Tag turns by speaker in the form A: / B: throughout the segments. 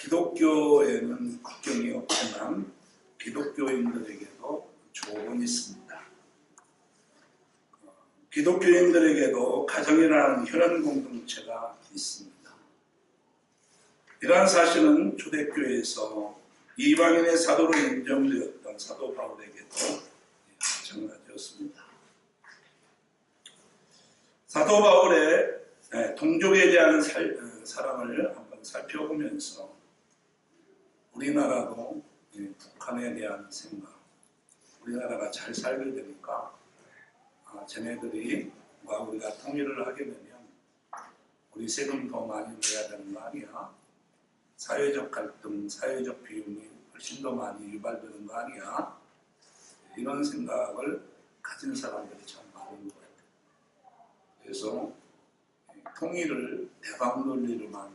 A: 기독교에는 국경이 없지만 기독교인들에게도 조언이 있습니다. 기독교인들에게도 가정이라는 혈연 공동체가 있습니다. 이러한 사실은 초대교회에서 이방인의 사도로 인정되었던 사도 바울에게도 마찬가지였습니다. 사도 바울의 동족에 대한 사랑을 한번 살펴보면서 우리나라도 북한에 대한 생각, 우리나라가 잘 살게 되니까 쟤네들이 우리가 통일을 하게 되면 우리 세금 더 많이 내야 되는 거 아니야? 사회적 갈등, 사회적 비용이 훨씬 더 많이 유발되는 거 아니야? 이런 생각을 가진 사람들이 참 많은 것 같아요. 그래서 통일을 대박 논리로만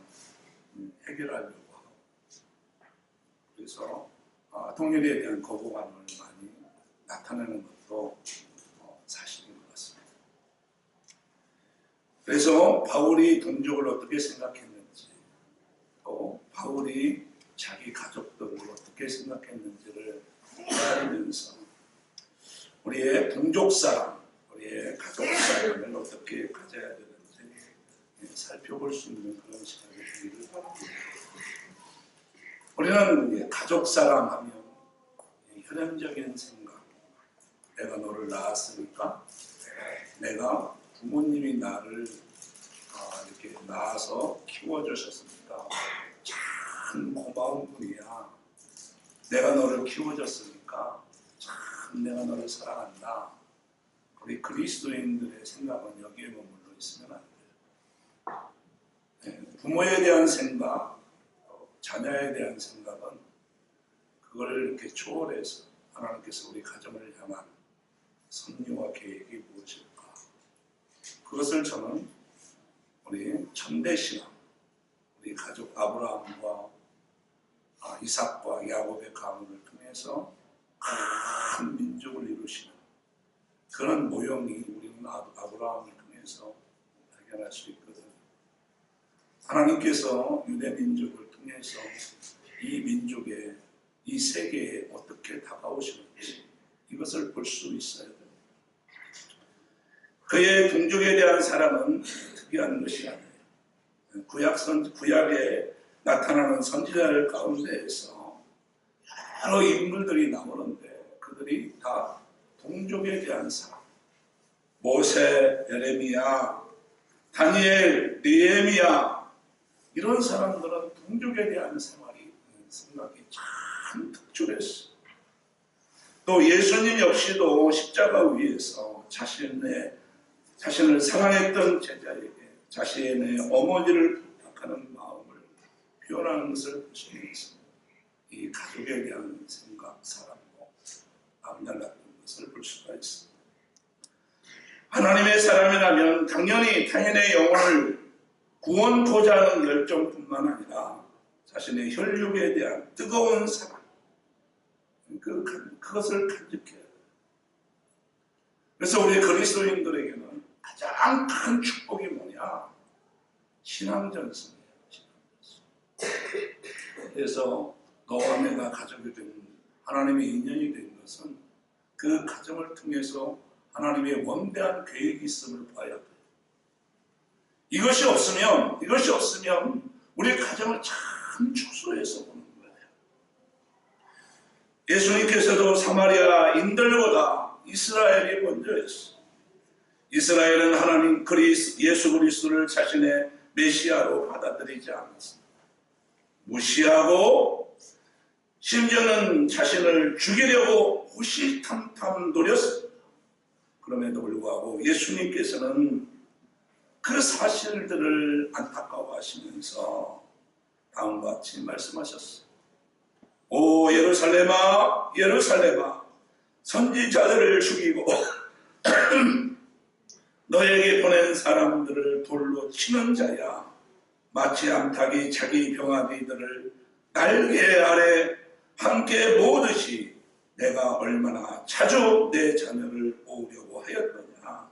A: 해결하려고 하고, 그래서 통일에 대한 거부감을 많이 나타내는 것도 사실인 것 같습니다. 그래서 바울이 동족을 어떻게 생각했는지, 또 바울이 자기 가족들을 어떻게 생각했는지를 헤아리면서 우리의 동족 사랑, 우리의 가족 사랑을 어떻게 가져야 되는지 살펴볼 수 있는 그런 시간이 되기를 바랍니다. 우리는 가족 사랑하면 혈연적인 생각, 내가 너를 낳았으니까, 내가 부모님이 나를 이렇게 낳아서 키워주셨으니까 참 고마운 분이야. 내가 너를 키워줬으니까 참 내가 너를 사랑한다. 우리 그리스도인들의 생각은 여기에 머물러 있으면 안 돼요. 부모에 대한 생각, 자녀에 대한 생각은 그걸 이렇게 초월해서 하나님께서 우리 가정을 향한 섭리와 계획이 무엇일까? 그것을 저는 우리 천대신앙, 우리 가족 아브라함과 이삭과 야곱의 가문을 통해서 큰 민족을 이루시는 그런 모형이 우리는 아브라함을 통해서 발견할 수 있거든요. 하나님께서 유대 민족을 통해서 이 민족에, 이 세계에 어떻게 다가오시는지 이것을 볼 수 있어야 됩니다. 그의 동족에 대한 사랑은 특이한 것이 아니에요. 구약에 나타나는 선지자들 가운데에서 여러 인물들이 나오는데 그들이 다 동족에 대한 사랑, 모세, 예레미야, 다니엘, 느헤미야, 이런 사람들은 동족에 대한 생각이 참 특출했어요. 또 예수님 역시도 십자가 위에서 자신을 사랑했던 제자에게 자신의 어머니를 부탁하는 마음을 표현하는 것을 볼 수 있습니다. 이 가족에 대한 생각, 사랑도 남달랐던 것을 볼 수가 있습니다. 하나님의 사람이라면 당연히 타인의 영혼을 구원코자 하는 열정뿐만 아니라 자신의 혈육에 대한 뜨거운 사랑, 그것을 간직해야 돼요. 그래서 우리 그리스도인들에게는 가장 큰 축복이 뭐냐? 신앙전승이에요. 그래서 너와 내가 가족이 된, 하나님의 인연이 된 것은 그 가정을 통해서 하나님의 원대한 계획이 있음을 봐야 돼요. 이것이 없으면 우리 가정을 참 축소해서 보는 거예요. 예수님께서도 사마리아인들보다 이스라엘이 먼저였어요. 이스라엘은 하나님 예수 그리스도를 자신의 메시아로 받아들이지 않았습니다. 무시하고 심지어는 자신을 죽이려고 호시탐탐 노렸습니다. 그럼에도 불구하고 예수님께서는 그 사실들을 안타까워하시면서 다음과 같이 말씀하셨어요. 오 예루살렘아, 예루살렘아, 선지자들을 죽이고 너에게 보낸 사람들을 돌로 치는 자야. 마치 암탉이 자기 병아리들을 날개 아래 함께 모으듯이 내가 얼마나 자주 내 자녀를 모으려고 하였더냐.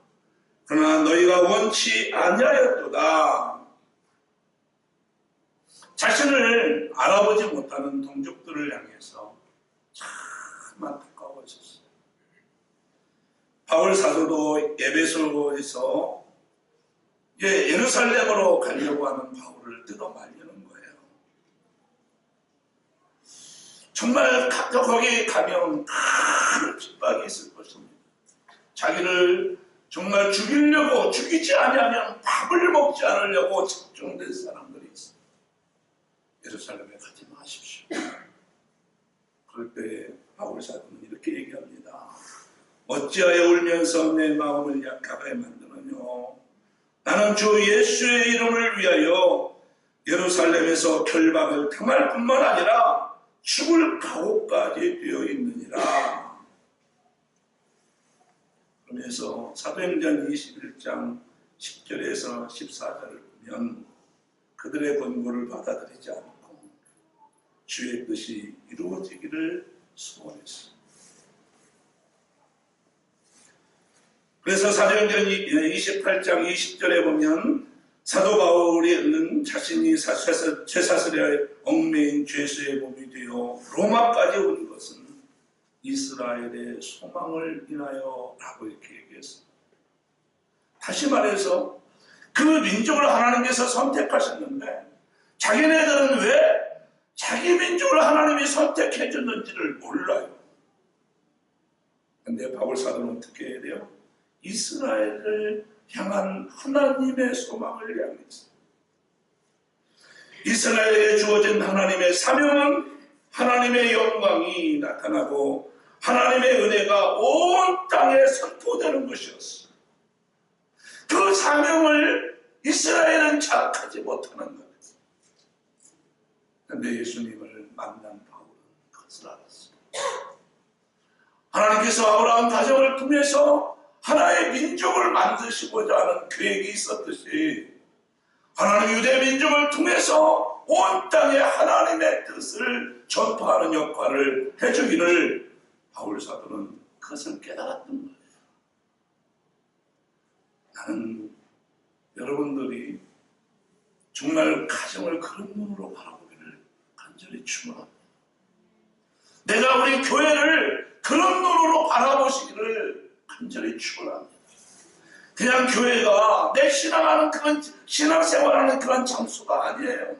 A: 그러나 너희가 원치 아니하였도다. 자신을 알아보지 못하는 동족들을 향해서 참 안타까워졌어요. 바울 사도도 에베소에서 예루살렘으로 가려고 하는 바울을 뜯어말리는 거예요. 정말 거기 가면 큰 핍박이 있을 것입니다. 자기를 정말 죽이려고, 죽이지 아니하면 밥을 먹지 않으려고 집중된 사람들이 있어요. 예루살렘에 가지 마십시오. 그럴 때 바울 사도는 이렇게 얘기합니다. 어찌하여 울면서 내 마음을 약하게 만드느뇨. 나는 주 예수의 이름을 위하여 예루살렘에서 결박을 당할 뿐만 아니라 죽을 각오까지 되어 있느니라. 그러면서 사도행전 21장 10절에서 14절을 보면 그들의 권고를 받아들이지 않고 주의 뜻이 이루어지기를 소원했습니다. 그래서 사도행전 28장 20절에 보면 사도 바울은 자신이 쇠사슬에 얽매인 죄수의 몸이 되어 로마까지 온 것은 이스라엘의 소망을 인하여 라고 이렇게 얘기했습니다. 다시 말해서 그 민족을 하나님께서 선택하셨는데 자기네들은 왜 자기 민족을 하나님이 선택해 줬는지를 몰라요. 근데 바울 사도는 어떻게 해야 돼요? 이스라엘을 향한 하나님의 소망을 향해서 이스라엘에 주어진 하나님의 사명은 하나님의 영광이 나타나고 하나님의 은혜가 온 땅에 선포되는 것이었어요. 그 사명을 이스라엘은 자각하지 못하는 거예요. 그런데 예수님을 만난 바울은 그것을 알았어요. 하나님께서 아브라함 가정을 통해서 하나의 민족을 만드시고자 하는 계획이 있었듯이 하나님 유대 민족을 통해서 온 땅에 하나님의 뜻을 전파하는 역할을 해주기를 바울 사도는 그것을 깨달았던 거예요. 나는 여러분들이 정말 가정을 그런 눈으로 바라보기를 간절히 축원합니다. 내가 우리 교회를 그런 눈으로 바라보시기를 간절히 축원합니다. 그냥 교회가 내 신앙하는 그런 신앙생활하는 그런 장소가 아니에요.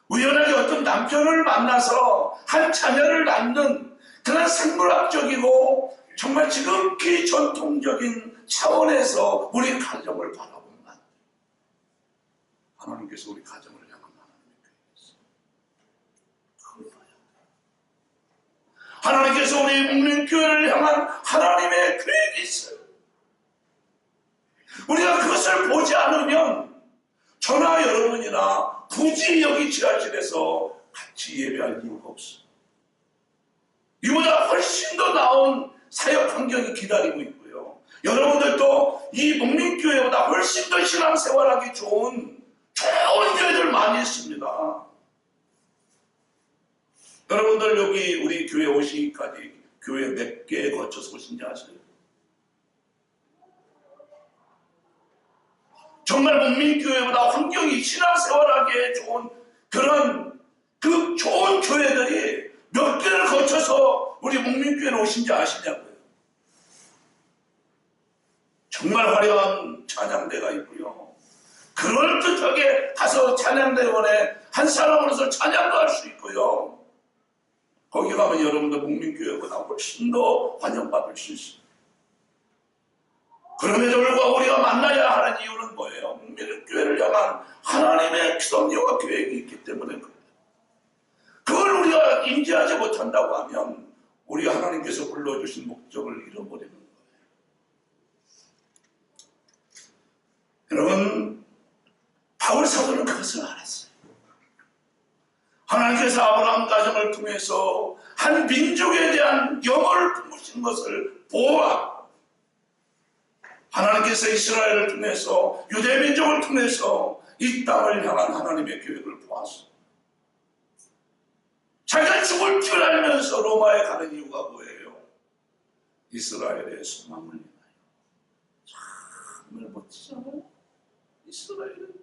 A: 우연하게 어떤 남편을 만나서 한 자녀를 낳는 그런 생물학적이고 정말 지극히 전통적인 차원에서 우리 가정을 바라보면 안 돼요. 하나님께서 우리 가정을 향한 하나님의 계획이 있어요. 그걸 봐야 돼요. 하나님께서 우리 목련교회를 향한 하나님의 계획이 있어요. 우리가 그것을 보지 않으면 저나 여러분이나 굳이 여기 지하실에서 같이 예배할 이유가 없어요. 이보다 훨씬 더 나은 사역 환경이 기다리고 있고요. 여러분들도 이 목련교회보다 훨씬 더 신앙생활하기 좋은 교회들 많이 있습니다. 여러분들 여기 우리 교회 오시기까지 교회 몇 개에 거쳐서 오신지 아세요? 정말 목련교회보다 환경이 신앙생활하기에 좋은 그런 그 좋은 교회들이 몇 개를 거쳐서 우리 목련교회에 오신지 아시냐고요. 정말 화려한 찬양대가 있고요. 그럴듯하게 가서 찬양대원에 한 사람으로서 찬양도 할 수 있고요. 거기 가면 여러분들 목련교회보다 훨씬 더 환영받을 수 있어요. 그럼에도 불구하고 우리가 만나야 하는 이유는 뭐예요? 목련교회를 향한 하나님의 섭리와 계획이 있기 때문에 그래요. 그걸 우리가 인지하지 못한다고 하면 우리가 하나님께서 불러주신 목적을 잃어버리는 거예요. 여러분, 바울 사도는 그것을 알았어요. 하나님께서 아브라함 가정을 통해서 한 민족에 대한 영어를 품으신 것을 보아 하나님께서 이스라엘을 통해서 유대 민족을 통해서 이 땅을 향한 하나님의 계획을 보았어. 자기가 죽을 줄 알면서 로마에 가는 이유가 뭐예요? 이스라엘의 소망을 인하여. 정말 멋지잖아요. 이스라엘은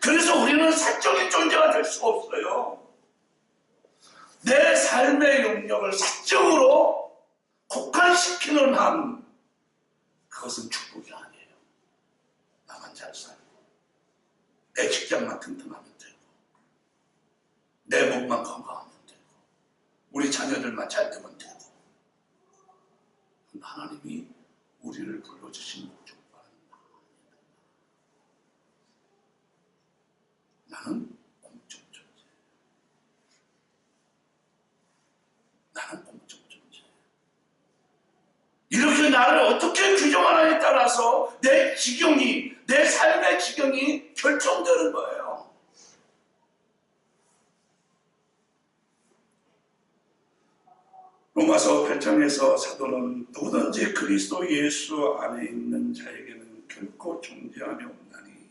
A: 그래서 우리는 사적인 존재가 될 수가 없어요. 내 삶의 영역을 사적으로 국한시키는 한 그것은 축복이 아니에요. 나만 잘 살고 내 직장만 튼튼하면 되고 내 몸만 건강하면 되고 우리 자녀들만 잘 되면 되고 하나님이 우리를 불러주신 목적과는 나는 공적 존재. 나는 공적 존재. 이렇게 나를 어떻게 규정하느냐에 따라서 내 지경이, 내 삶의 지경이 결정되는 거예요. 로마서 8장에서 사도는 누구든지 그리스도 예수 안에 있는 자에게는 결코 존재함이 없나니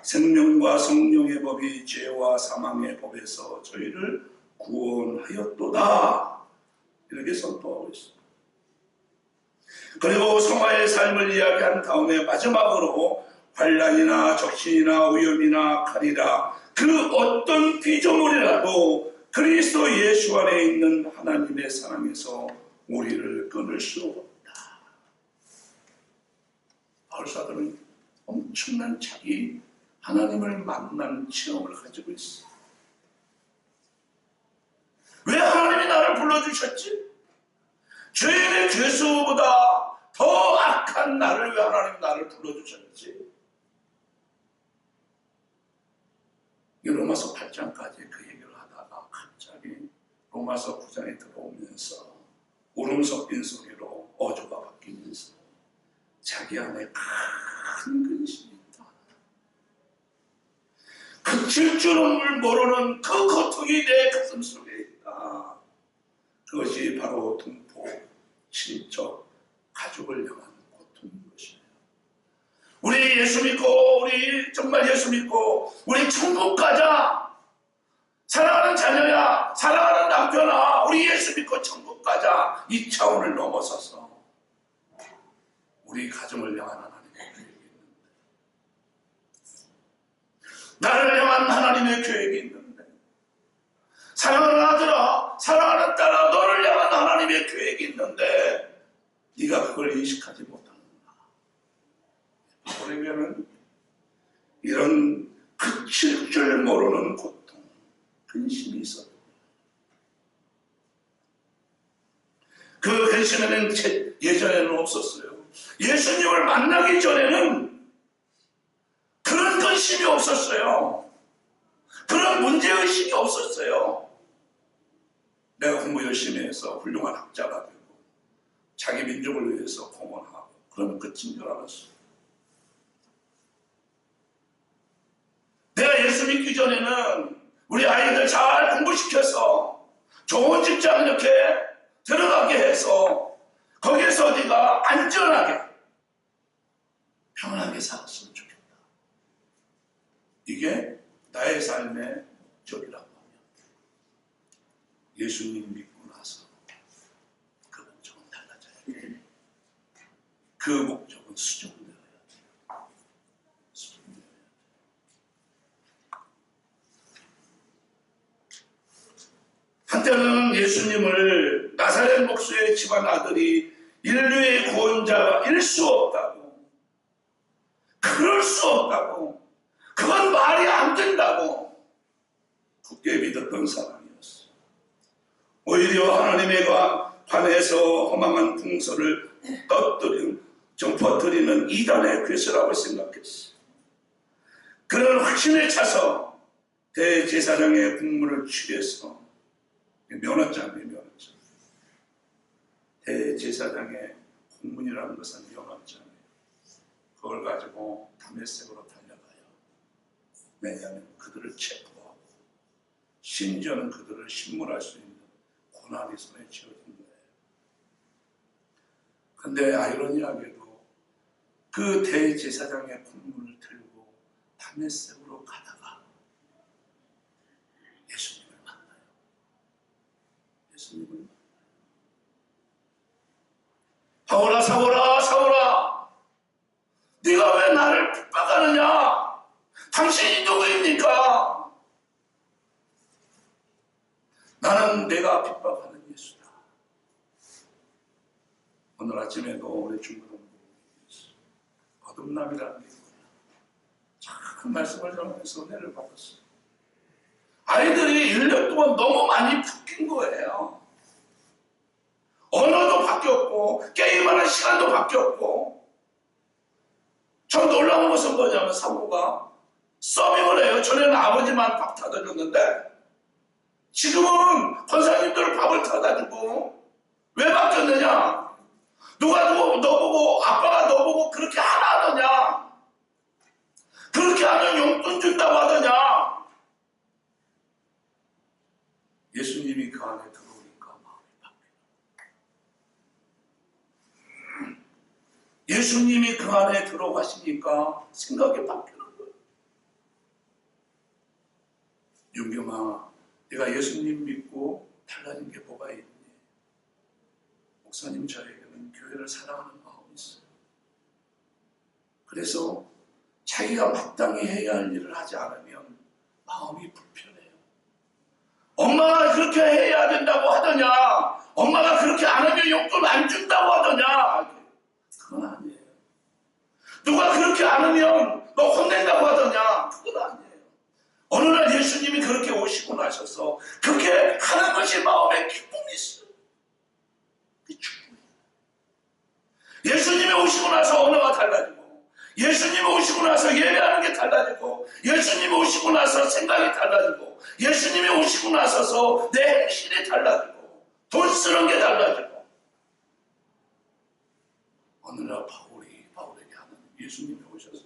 A: 생명과 성령의 법이 죄와 사망의 법에서 저희를 구원하였도다. 이렇게 선포하고 있습니다. 그리고 성화의 삶을 이야기한 다음에 마지막으로 환난이나 적신이나 위험이나 칼이라 그 어떤 피조물이라도 그리스도 예수 안에 있는 하나님의 사랑에서 우리를 끊을 수 없다. 바울사도는 엄청난 자기 하나님을 만난 체험을 가지고 있어. 왜 하나님이 나를 불러주셨지? 죄인의 죄수보다 더 악한 나를 왜 하나님이 나를 불러주셨지? 이 로마서 8장까지 그 얘기를 하다가 갑자기 로마서 9장에 들어오면서 울음 섞인 소리로 어조가 바뀌면서 자기 안에 큰 근심이 있다. 그칠 줄을 모르는 그 고통이 내 가슴 속에 있다. 그것이 바로 동포, 친척, 가족을 향한 고통인 것이에요. 우리 예수 믿고, 우리 정말 예수 믿고, 우리 천국 가자. 사랑하는 자녀야, 사랑하는 남편아, 우리 예수 믿고 천국 가자. 이 차원을 넘어서서 우리 가정을 향한 하나님의 계획이 있는데, 나를 향한 하나님의 계획이 있는데, 사랑하는 아들아, 사랑하는 딸아, 너를 향한 하나님의 계획이 있는데 네가 그걸 인식하지 못하는가? 우리에게는 이런 그칠 줄 모르는 고통, 근심이 있어요. 그 근심에는 예전에는 없었어요. 예수님을 만나기 전에는 그런 근심이 없었어요. 그런 문제의식이 없었어요. 내가 공부 열심히 해서 훌륭한 학자가 되고 자기 민족을 위해서 공헌하고 그러면 끝인 줄 알았어요. 내가 예수 믿기 전에는 우리 아이들 잘 공부시켜서 좋은 직장 이렇게 들어가게 해서 거기에서 네가 안전하게 평안하게 살았으면 좋겠다. 이게 나의 삶의 목적이라고 하면 예수님 믿고 나서 그 목적은 달라져야 돼. 그 목적은 수정되어야 돼. 수정되어야 돼. 한때는 예수님을 나사렛 목수의 집안 아들이 인류의 구원자일 수 없다고, 그럴 수 없다고, 그건 말이 안 된다고 굳게 믿었던 사람이었어. 오히려 하나님에 관해서 허망한 풍설을 퍼뜨리는 이단의 괴수라고 생각했어. 그런 확신에 차서 대제사장의 국문을 취해서 면허장이에요, 면허장. 대제사장의 국문이라는 것은 면허장이에요. 그걸 가지고 다메섹으로 달려가요. 왜냐하면 그들을 체포하고 심지어는 그들을 신문할 수 있는 고난이 손에 쥐어진 거예요. 그런데 아이러니하게도 그 대제사장의 국문을 들고 다메섹으로 가다가 예수님을 만나요. 예수님을 만나요. 사울아, 사울아, 사울아, 네가 왜 나를 핍박하느냐? 당신이 누구입니까? 나는 내가 핍박하는 예수다. 오늘 아침에도 우리 중고등부 거듭남이라는 게 뭐냐. 참 말씀을 전하면서 은혜를 받았어요. 아이들이 1년 동안 너무 많이 바뀐 거예요. 언어도 바뀌었고 게임하는 시간도 바뀌었고. 전 놀라운 것은 뭐냐면 사모가 서빙을 해요. 전에는 아버지만 밥 타다 줬는데 지금은 권사님들 밥을 타다 주고. 왜 바뀌었느냐? 누가 너 보고 아빠가 너 보고 그렇게 하라 하더냐? 그렇게 하면 용돈 준다고 하더냐? 예수님이 그 안에 들어오니까 마음이 바뀌어요. 예수님이 그 안에 들어가시니까 생각이 바뀌는 거예요. 윤경아, 내가 예수님 믿고 달라진 게 뭐가 있니? 목사님, 저에게는 교회를 사랑하는 마음이 있어요. 그래서 자기가 마땅히 해야 할 일을 하지 않으면 마음이 불편해요. 엄마가 그렇게 해야 된다고 하더냐? 엄마가 그렇게 안 하면 용돈 안 준다고 하더냐? 그건 아니에요. 누가 그렇게 안 하면 너 혼낸다고 하더냐? 그건 아니에요. 어느 날 예수님이 그렇게 오시고 나셔서 그렇게 하는 것이 마음에 기쁨이 있어요. 예수님이 오시고 나서 언어가 달라지고, 예수님이 오시고 나서 예배하는 게 달라지고, 예수님이 오시고 나서 생각이 달라지고, 예수님이 오시고 나서서 내 행실이 달라지고, 돈 쓰는 게 달라지고. 어느 날 바울에게 하는 예수님이 오셔서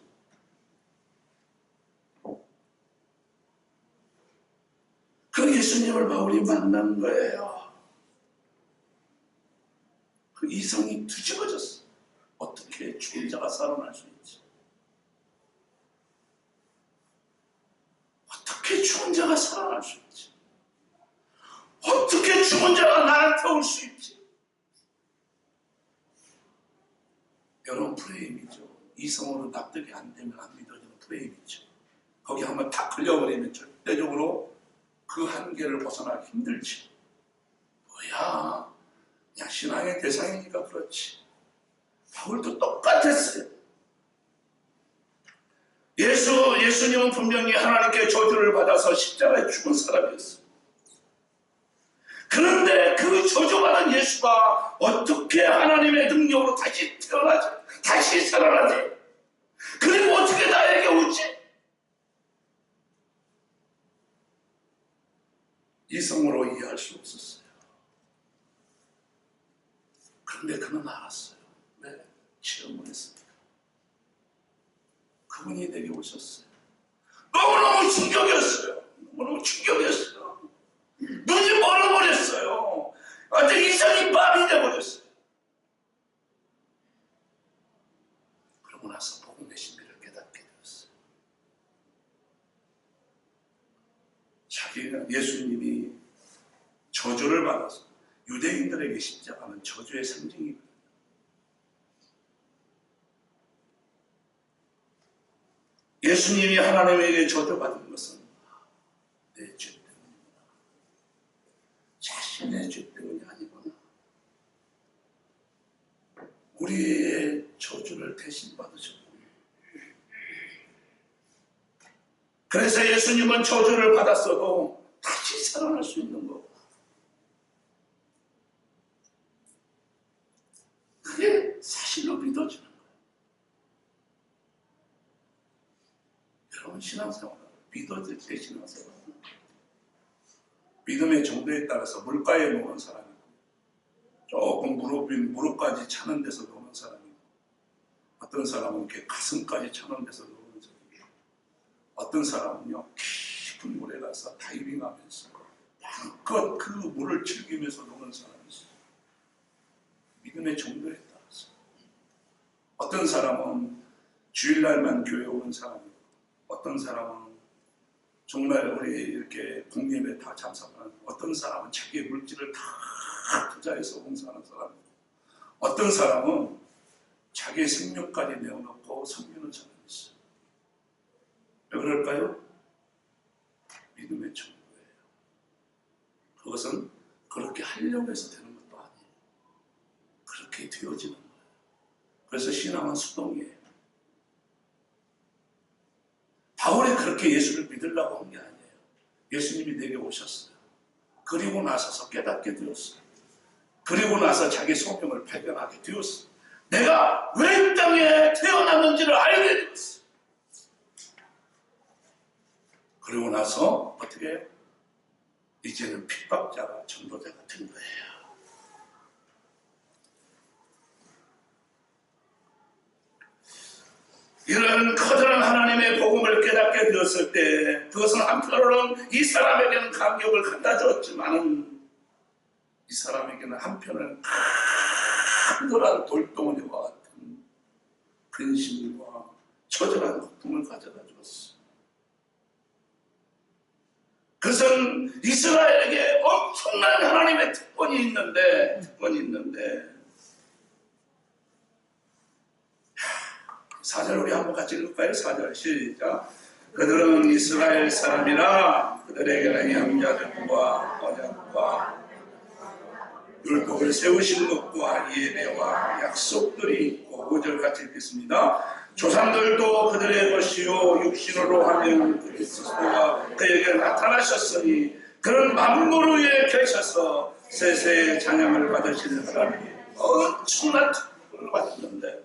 A: 그 예수님을 바울이 만난 거예요. 그 이성이 뒤집어졌어. 어떻게 죽은 자가 살아날 수 있지? 어떻게 죽은 자가 살아날 수 있지? 어떻게 죽은 자가 나한테 올 수 있지? 여러분, 프레임이죠. 이성으로 납득이 안 되면 안 믿어지는 프레임이죠. 거기 한번 탁 걸려버리면 절대적으로 그 한계를 벗어나기 힘들지. 뭐야, 그냥 신앙의 대상이니까 그렇지. 바울도 똑같았어요. 예수님은 분명히 하나님께 저주를 받아서 십자가에 죽은 사람이었어요. 그런데 그 저주받은 예수가 어떻게 하나님의 능력으로 다시 태어나지? 다시 살아나지? 그리고 어떻게 나에게 오지? 이성으로 이해할 수 없었어요. 그런데 그는 알았어요. 왜? 체험을 했습니다. 그분이 내게 오셨어요. 너무너무 충격이었어요. 너무너무 충격이었어요. 눈이 멀어버렸어요. 완전 이성이 밤이 돼버렸어요. 그러고 나서 복음의 신비를 깨닫게 되었어요. 자기가 예수님이 저주를 받아서 유대인들에게 십자가는 저주의 상징이거든요. 예수님이 하나님에게 저주받은 것은 내 죄 때문이구나. 자신의 죄 때문이 아니구나. 우리의 저주를 대신 받으셨고, 그래서 예수님은 저주를 받았어도 다시 살아날 수 있는 거. 그게 사실로 믿어지는 거예요. 여러분, 신앙생활 믿어질 때 신앙생활, 믿음의 정도에 따라서 물가에 노는 사람이고, 조금 무릎까지 차는 데서 노는 사람이고, 어떤 사람은 이렇게 가슴까지 차는 데서 노는 사람이고, 어떤 사람은요 깊은 물에 가서 다이빙하면서 마음껏 그 물을 즐기면서 노는 사람이 있어요. 믿음의 정도에 따라서. 어떤 사람은 주일날만 교회 오는 사람이고, 어떤 사람은 정말 우리 이렇게 공예배 다 참석하는, 어떤 사람은 자기의 물질을 다 투자해서 봉사하는 사람이고, 어떤 사람은 자기의 생명까지 내어놓고 섬기는 사람이 있어요. 왜 그럴까요? 믿음의 천국이에요. 그것은 그렇게 하려고 해서 되는 것도 아니에요. 그렇게 되어지는 거예요. 그래서 신앙은 수동이에요. 바울이 그렇게 예수를 믿으려고 한 게 아니에요. 예수님이 내게 오셨어요. 그리고 나서서 깨닫게 되었어요. 그리고 나서 자기 소명을 발견하게 되었어요. 내가 왜 이 땅에 태어났는지를 알게 되었어요. 그리고 나서 어떻게 해요? 이제는 핍박자가 전도자가 된 거예요. 이런 커다란 하나님의 복음을 깨닫게 되었을 때 그것은 한편으로는 이 사람에게는 감격을 갖다 줬지만은 이 사람에게는 한편은 큰그런 돌덩어리와 같은 근심과 처절한 고통을 가져다 주었어. 그것은 이스라엘에게 엄청난 하나님의 특권이 있는데 4절 우리 한번 같이 읽을까요? 4절 시작. 그들은 이스라엘 사람이라 그들에게는 양자들과 언약과 율법을 세우신 것과 예배와 약속들이 있고 5절 같이 읽겠습니다. 조상들도 그들의 것이요 육신으로 하면 그리스도가 그에게 나타나셨으니 그런 만물 위에 계셔서 세세의 찬양을 받으시는 하나님이 엄청난 특권을 받았는데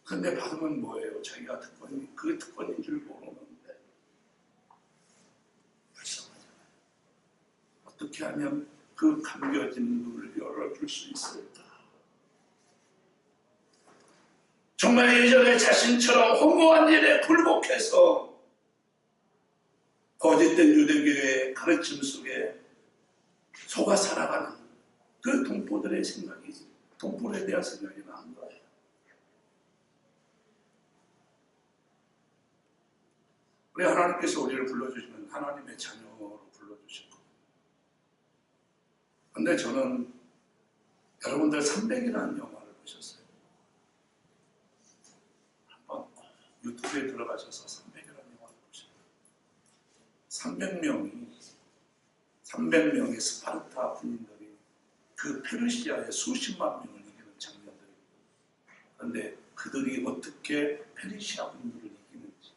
A: 근데 받으면 뭐예요? 자기가 그 특권인 줄 모르는데 불쌍하잖아요. 어떻게 하면 그 감겨진 눈을 열어줄 수 있을까? 정말 예전에 자신처럼 허무한 일에 굴복해서 거짓된 유대교의 가르침 속에 속아 살아가는 그 동포들의 동포에 대한 생각이 나는 거예요. 우리 하나님께서 우리를 불러주시면 하나님의 자녀로 불러주시고 근데 저는 여러분들 300이라는 영화를 보셨어요? 한번 유튜브에 들어가셔서 300이라는 영화를 보세요. 300명의 스파르타 군인들이 그 페르시아의 수십만 명을 이기는 장면들입니다. 그런데 그들이 어떻게 페르시아 군인들을 이기는지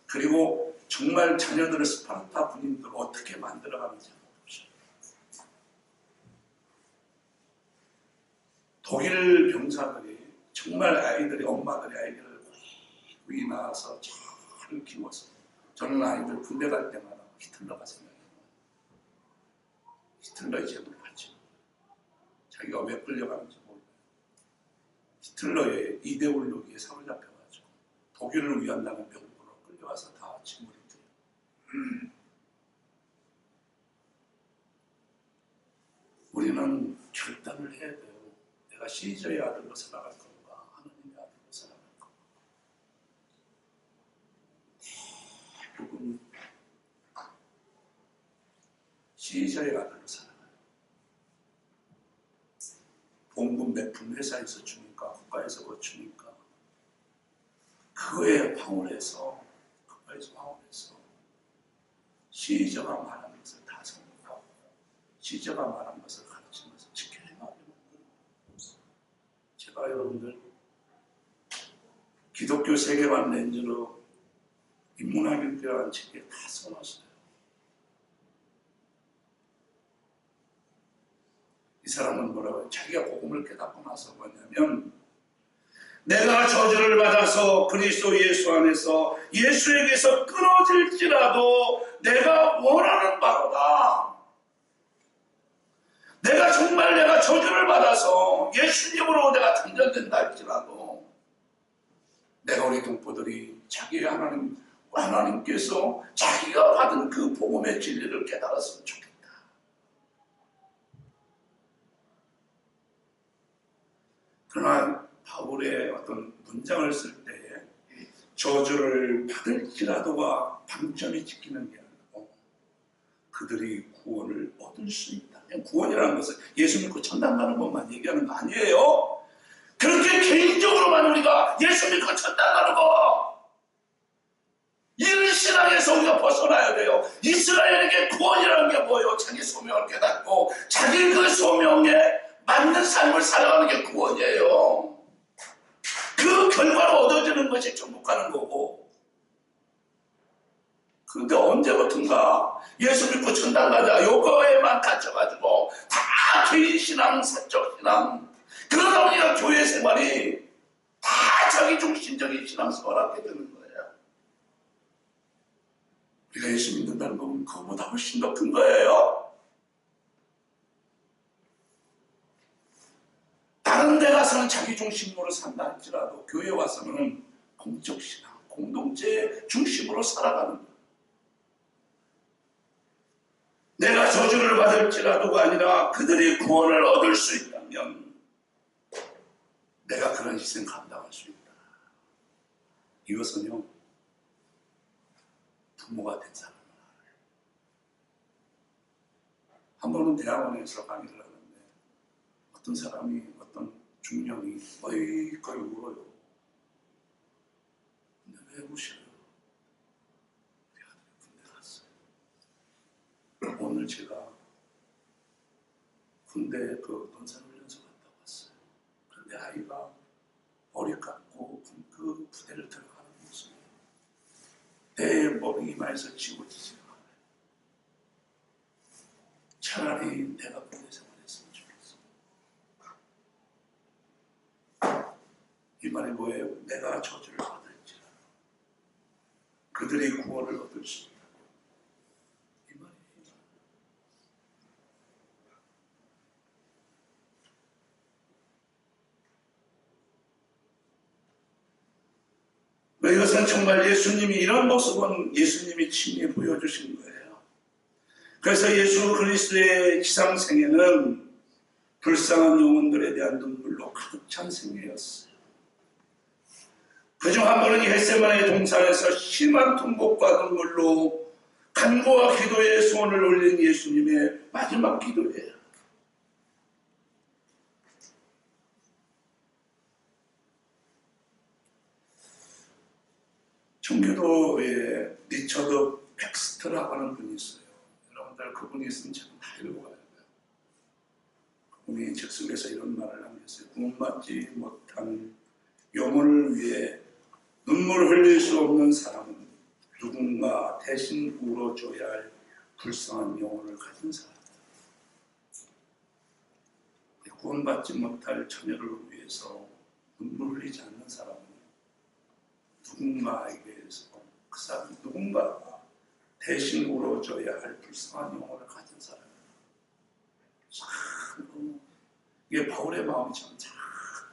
A: 그리고 정말 자녀들을 스파르타 군인들을 어떻게 만들어가는지 한번 보시죠. 독일 병사들이 정말 엄마들이 아이들을 고이 낳아서 잘 키워서 저는 아이들 군대 갈 때마다 히틀러가 생각해요. 히틀러의 제도를 받지. 자기가 왜 끌려가는지 몰라요. 히틀러의 이데올로기에 사로잡혀가지고 독일을 위한다는 명분으로 끌려와서 다 짓물이 돼요. 우리는 결단을 해야 돼요. 내가 시저의 아들로 살아갈 건가 하느님의 아들로 살아갈 건가. 대부분 시저의 아들로 살아가요. 봉급 몇 푼 회사에서 주니까 국가에서 거주니까 그거에 황홀해서 시저가 말하는 것을 다 성공하고 시저가 말하는 것을 가르치면서 지켜 행하려는 거예요. 제가 여러분들 기독교 세계관 렌즈로 인문학일교라는 책에 다 써놨어요. 이 사람은 뭐라고 해요? 자기가 복음을 깨닫고 나서 뭐냐면 내가 저주를 받아서 그리스도 예수 안에서 예수에게서 끊어질지라도 내가 원하는 바로다. 내가 저주를 받아서 예수님으로 내가 단절된다 할지라도 내가 우리 동포들이 자기 하나님께서 자기가 받은 그 복음의 진리를 깨달았으면 좋겠다. 그러나 바울의 어떤 문장을 쓸 때에 저주를 받을지라도가 방점이 찍히는 게 아니고 그들이 구원을 얻을 수 있다. 구원이라는 것은 예수 믿고 천당 가는 것만 얘기하는 거 아니에요. 그렇게 개인적으로만 우리가 예수 믿고 천당 가는 거 이런 벗어나야 돼요. 이스라엘에게 구원이라는 게 뭐예요? 자기 소명을 깨닫고 자기 그 소명에 맞는 삶을 살아가는 게 구원이에요. 그 결과로 얻어지는 것이 천국 가는 거고. 그런데 언제부턴가 예수 믿고 천당 가자 요거에만 갇혀가지고 다 개인 신앙, 사적 신앙, 그러다 보니까 교회 생활이 다 자기 중심적인 신앙생활을 하게 되는 거예요. 우리가 예수 믿는다는 건 그거보다 훨씬 더 큰 거예요. 다른 데 가서는 자기 중심으로 산다 할지라도 교회 와서는 공적 신앙, 공동체 중심으로 살아가는 거예요. 내가 저주를 받을지라도가 아니라 그들이 구원을 얻을 수 있다면 내가 그런 희생 감당할 수 있다. 이것은요, 부모가 된 사람은 알아요. 한 번은 대학원에서 강의를 하는데 어떤 사람이, 어떤 중년이 거의 울어요. 근데 왜 우셔요? 우리 아들이 군대 갔어요. 오늘 제가 군대 그 논산훈련소 갔다 왔어요. 그런데 아이가 머리 감고 그 부대를 들어가는 모습이 내 머리 이마에서 지워지지가 않아요. 차라리 내가 군대 생활했으면 좋겠어. 이 말이 뭐예요? 내가 저주를 받을지라도 그들이 구원을 얻을 수 있다. 이 말이에요. 이것은 정말 예수님이 이런 모습은 예수님이 친히 보여주신 거예요. 그래서 예수 그리스도의 지상생애는 불쌍한 영혼들에 대한 눈물로 가득 찬 생애였어요. 그중 한 번은 겟세마네 동산에서 심한 통곡과 눈물로 간구와 기도의 소원을 올린 예수님의 마지막 기도예요. 청교도에 리처드 팩스트라고 하는 분이 있어요. 여러분들 그분이 쓴 책 다 읽어봐야 돼요. 그분이 책 속에서 이런 말을 남겼어요. 구원받지 못한 영혼을 위해 눈물을 흘릴 수 없는 사람은 누군가 대신 울어줘야 할 불쌍한 영혼을 가진 사람이다. 구원받지 못할 처녀를 위해서 눈물 흘리지 않는 사람은 누군가에게서 그 사람 누군가가 대신 울어줘야 할 불쌍한 영혼을 가진 사람이에요. 참 이게 바울의 마음이 참 잘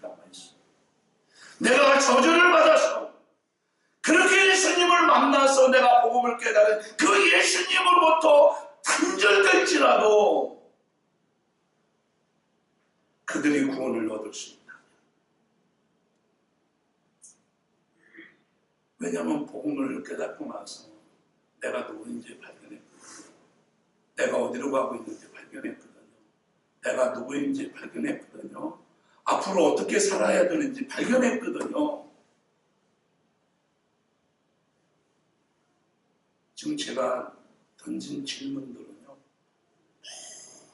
A: 남아있어요. 내가 저주를 받아서 그렇게 예수님을 만나서 내가 복음을 깨달은 그 예수님으로부터 단절될지라도 그들이 구원을 얻을 수 있다. 왜냐하면 복음을 깨닫고 나서 내가 누구인지 발견했거든요. 내가 어디로 가고 있는지 발견했거든요. 내가 누구인지 발견했거든요. 앞으로 어떻게 살아야 되는지 발견했거든요. 지금 제가 던진 질문들은요,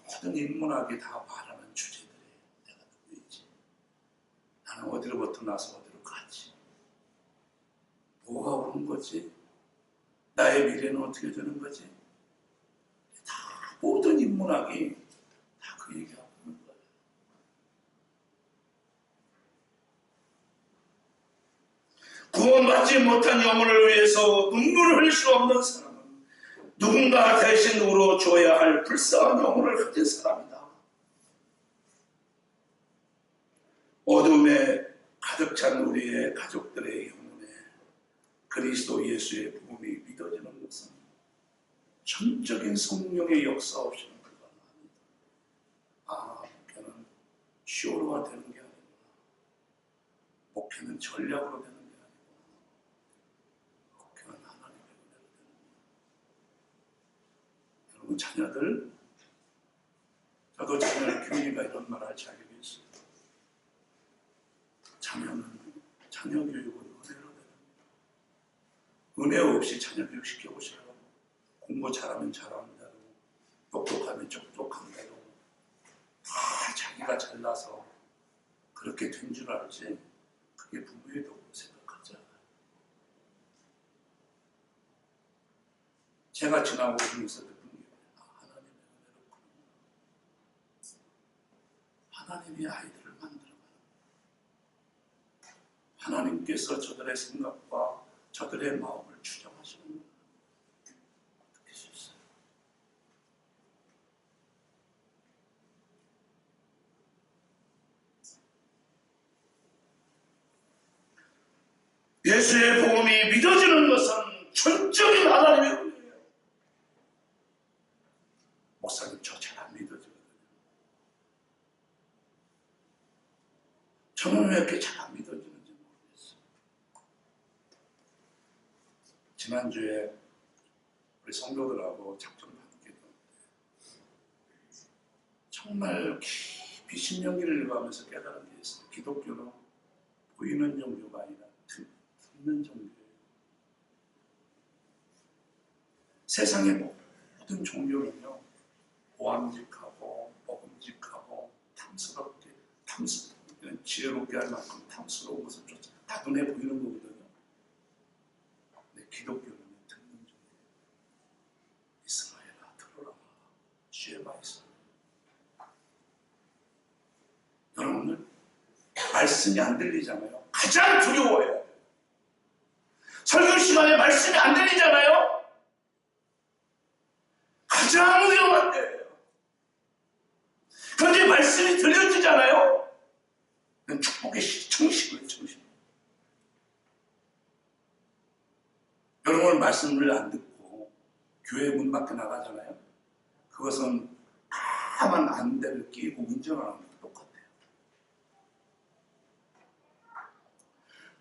A: 모든 인문학이 다 말하는 주제들이에요. 내가 누구인지, 나는 어디로부터 나서 어디로 가지, 뭐가 오는 거지, 나의 미래는 어떻게 되는 거지, 다 모든 인문학이 다 그 얘기하고 있는 거예요. 구원받지 못한 영혼을 위해서 눈물을 흘릴 수 없는 사람은 누군가 대신 울어줘야 할 불쌍한 영혼을 가진 사람이다. 어둠에 가득 찬 우리의 가족들의 영혼에 그리스도 예수의 복음이 믿어지는 것은 전적인 성령의 역사 없이는 불가능합니다. 아, 목회는 쇼로가 되는 게 아니구나. 목회는 전략으로 되는 게 아니구나. 목회는 하나님의 은혜로 되는 거예요. 여러분 자녀들, 저도 자녀를 교육이가 이런 말을 할 자격이 있어요. 자녀 교육은 은혜로 되는 거예요. 은혜 없이 자녀 교육 시켜보세요. 공부 잘하면 잘하는 대로, 똑똑하면 똑똑한 대로 다 자기가 잘나서 그렇게 된 줄 알지, 그게 부부의 도구 생각하지 않아요. 제가 지나고 오면서 느낀 게 하나님의 은혜로 하나님이 아이들을 만들어가는, 하나님께서 저들의 생각과 저들의 마음을 추정하시는 거예요. 느낄 수 있어요. 예수의 복음이 믿어지는 것은 전적인 하나님의 은혜예요. 목사님, 저 잘 안 믿어지거든요. 저는 왜 이렇게 잘 안 믿어지는지 모르겠어요. 지난주에 우리 성도들하고 작전 받게 되는데 정말 깊이 신명기를 읽어가면서 깨달은 게 있어요. 기독교는 보이는 종교가 아니라 듣는 종교예요. 세상의 모든 종교는요, 보암직하고 먹음직하고 탐스럽게, 지혜롭게 할 만큼 탐스러운 것을 쫓아 다 눈에 보이는 거거든요. 근데 기독교는 듣는 종교예요. 이스라엘아 들어라, 쉐마 이스라엘. 여러분들 말씀이 안 들리잖아요. 가장 두려워해요. 설교 시간에 말씀이 안 들리잖아요. 가장 위험한 때예요. 그런데 말씀이 들려지잖아요. 그건 축복의 정식이에요, 정식. 여러분 말씀을 안 듣고 교회 문 밖에 나가잖아요. 그것은 다만 안대를 끼고 운전하는 것도 똑같아요.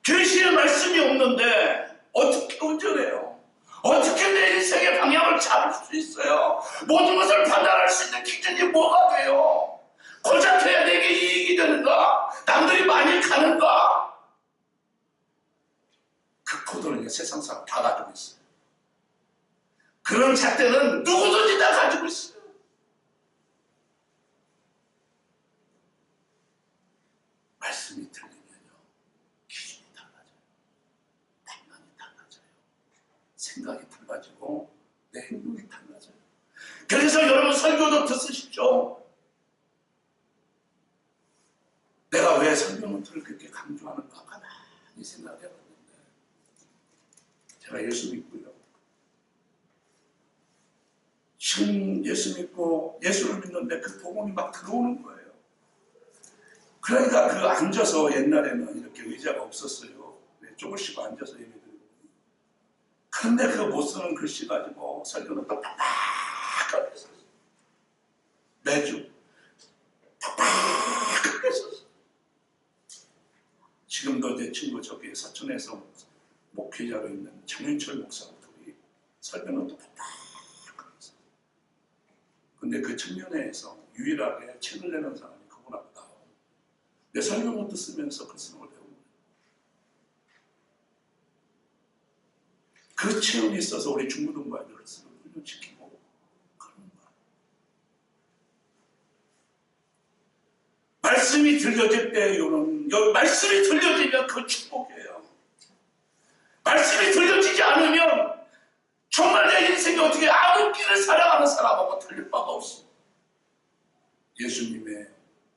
A: 계시의 말씀이 없는데 어떻게 운전해요? 어떻게 내 인생의 방향을 잡을 수 있어요? 모든 것을 판단할 수 있는 기준이 뭐가 돼요? 고작 해야 내게 이익이 되는가? 남들이 많이 가는가? 그 코드는 이제 세상 사람 다 가지고 있어요. 그런 잣대는 누구든지 다 가지고 있어요. 말씀이 들리면요, 기준이 달라져요. 방향이 달라져요. 생각이 달라지고 내 행동이 달라져요. 그래서 여러분 설교도 듣으십시오. 내가 왜 설교노트를 그렇게 강조하는가 가만히 생각해봤는데, 제가 예수 믿고요, 지금 예수 믿고 예수를 믿는데 그 복음이 막 들어오는 거예요. 그러니까 그 앉아서, 옛날에는 이렇게 의자가 없었어요. 조금씩 앉아서 예배드리고, 그런데 그 못 쓰는 글씨 가지고 설교노트 팍팍하게 썼어요. 매주 팍팍하게 썼어요. 지금도 내 친구 저기 서천에서 목회자로 있는 장윤철 목사가 둘이 설교는 똑똑하게 있어요. 근데 그 청년회에서 유일하게 책을 내는 사람이 그분하고 나오고, 내 설교노트 쓰면서 그 쓰는 걸 배운 거예요. 그 체험이 있어서 우리 중고등부아이들을 쓰는 훈련시키고 그러는 거예요. 말씀이 들려질 때요는, 말씀이 들려지면 그 축복이에요. 말씀이 들려지지 않으면 정말 내 인생이 어떻게 아무 길을 살아가는 사람하고 틀릴 바가 없어요. 예수님의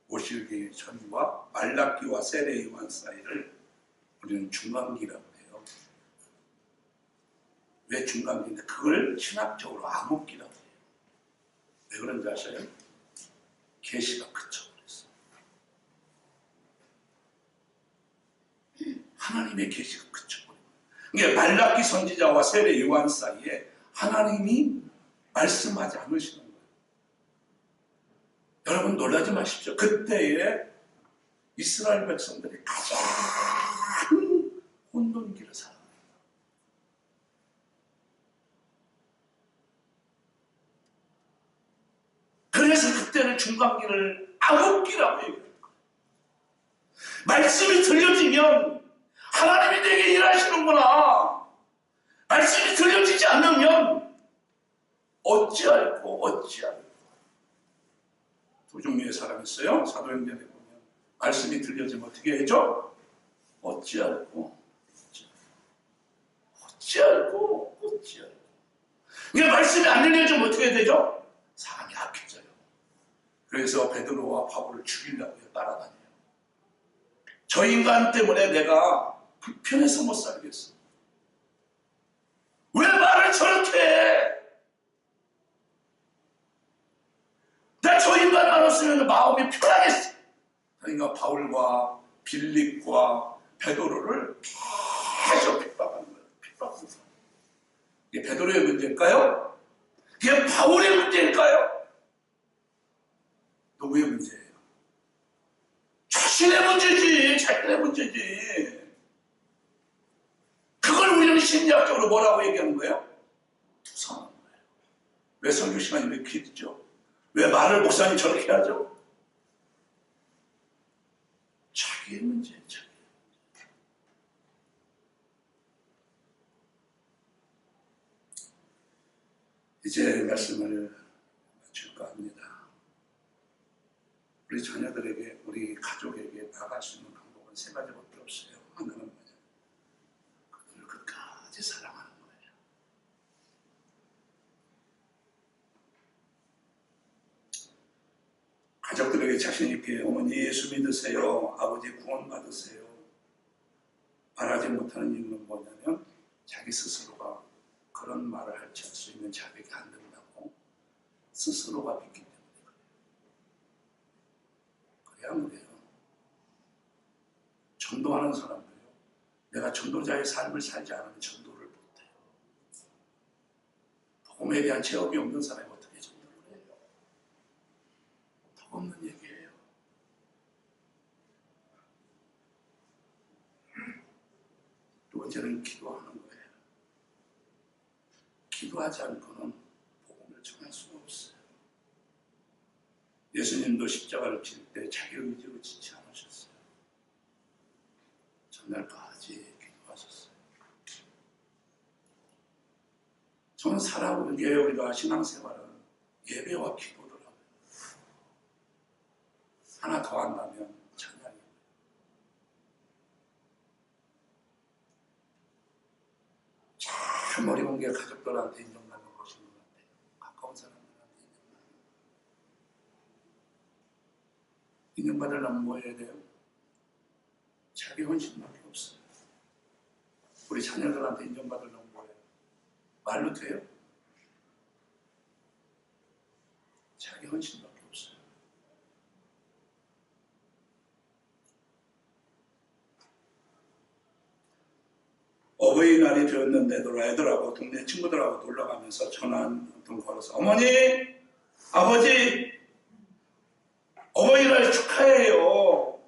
A: 오시기 전과 말라기와 세례 요한 사이를 우리는 중간기라고 해요. 왜 중간기인데, 그걸 신학적으로 암흑기라고 해요. 왜 그런지 아세요? 계시가 그쳐버렸어요. 하나님의 계시가 그쳐버려요. 그러니까 말라기 선지자와 세례 요한 사이에 하나님이 말씀하지 않으시는 거예요. 여러분 놀라지 마십시오. 그때에 이스라엘 백성들이 가장 혼돈기를 살아요. 그래서 그때는 중간기를 암흑기라고 얘기해요. 말씀이 들려지면 하나님이 내게 일하시는구나. 말씀이 들려지지 않으면 어찌할꼬. 두 종류의 사람이 있어요. 사도행전에 보면 말씀이 들려지면 어떻게 해줘? 어찌할꼬. 그러니까 말씀이 안 들려지면 어떻게 되죠? 사람이 약해져요. 그래서 베드로와 바울을 죽이려고 따라다녀요. 저 인간 때문에 내가 불편해서 못 살겠어. 왜 말을 저렇게 해? 나 저 인간 안 없으면 마음이 편하겠어. 그러니까 바울과 빌립과 베드로를 계속 핍박하는 거예요. 이게 베드로의 문제일까요? 이게 바울의 문제일까요? 누구의 문제예요? 자신의 문제지. 그걸 우리는 심리학적으로 뭐라고 얘기하는 거예요? 투사하는 거예요. 왜 설교 시간이 왜 길죠? 왜 말을 목사님 저렇게 하죠? 자기의 문제예요. 이제 말씀을 마칠까 합니다. 우리 자녀들에게, 우리 가족에게 나갈 수 있는 방법은 세 가지밖에 없어요. 하나는 뭐냐? 그들을 끝까지 사랑하는 거예요. 가족들에게 자신 있게 어머니 예수 믿으세요. 아버지 구원 받으세요. 말하지 못하는 이유는 뭐냐면 자기 스스로가 그런 말을 할 수 있는 자격이 안 된다고 스스로가 믿기 때문에 그래요. 그래야 그래요. 전도하는 사람도요. 내가 전도자의 삶을 살지 않으면 전도를 못해요. 복음에 대한 체험이 없는 사람이 어떻게 전도를 해요? 더 없는 얘기예요. 두 번째는 기도하는 거예요. 기도하지 않고는 복음을 전할 수가 없어요. 예수님도 십자가를 질 때 자기 의지로 지지 않으셨어요. 전날까지 기도하셨어요. 저는 살아오는 게 우리가 신앙생활은 예배와 기도더라고요. 하나 더 한다면 찬양이에요. 참 어려운 게 가족들한테 인정받는 것인 것 같아요. 가까운 사람들한테 인정받으려면 뭐 해야 돼요? 자기 헌신밖에 없어요. 우리 자녀들한테 인정받으려면 뭐예요? 말로 돼요? 자기 헌신밖에 없어요. 어버이날이 되었는데도 애들하고 동네 친구들하고 놀러가면서 전화 한 통 걸어서 어머니, 아버지, 어버이날 축하해요.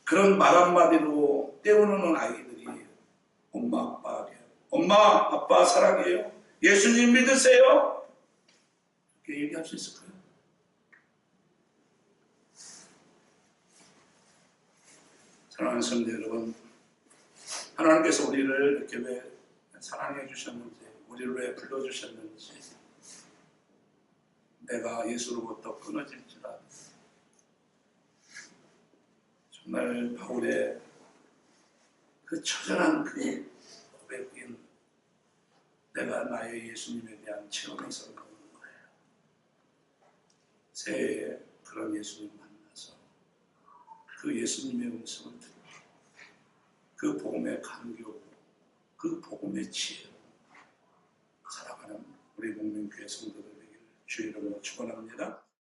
A: 그런 말 한마디로 때우는 아이들이 엄마, 아빠에게 엄마, 아빠 사랑해요. 예수님 믿으세요. 이렇게 얘기할 수 있을까요? 사랑하는 성도 여러분, 하나님께서 우리를 이렇게 왜 사랑해 주셨는지, 우리를 왜 불러주셨는지, 내가 예수로부터 끊어질지라도 정말 바울의 그 처절한 그 고백인 내가 나의 예수님에 대한 체험에서 나오는 거예요. 새해에 그런 예수님 만나서 그 예수님의 음성을 듣고 그 복음의 감격, 그 복음의 지혜로 살아가는 우리 목련교회 성도들 되기를 주의 이름으로 축원합니다.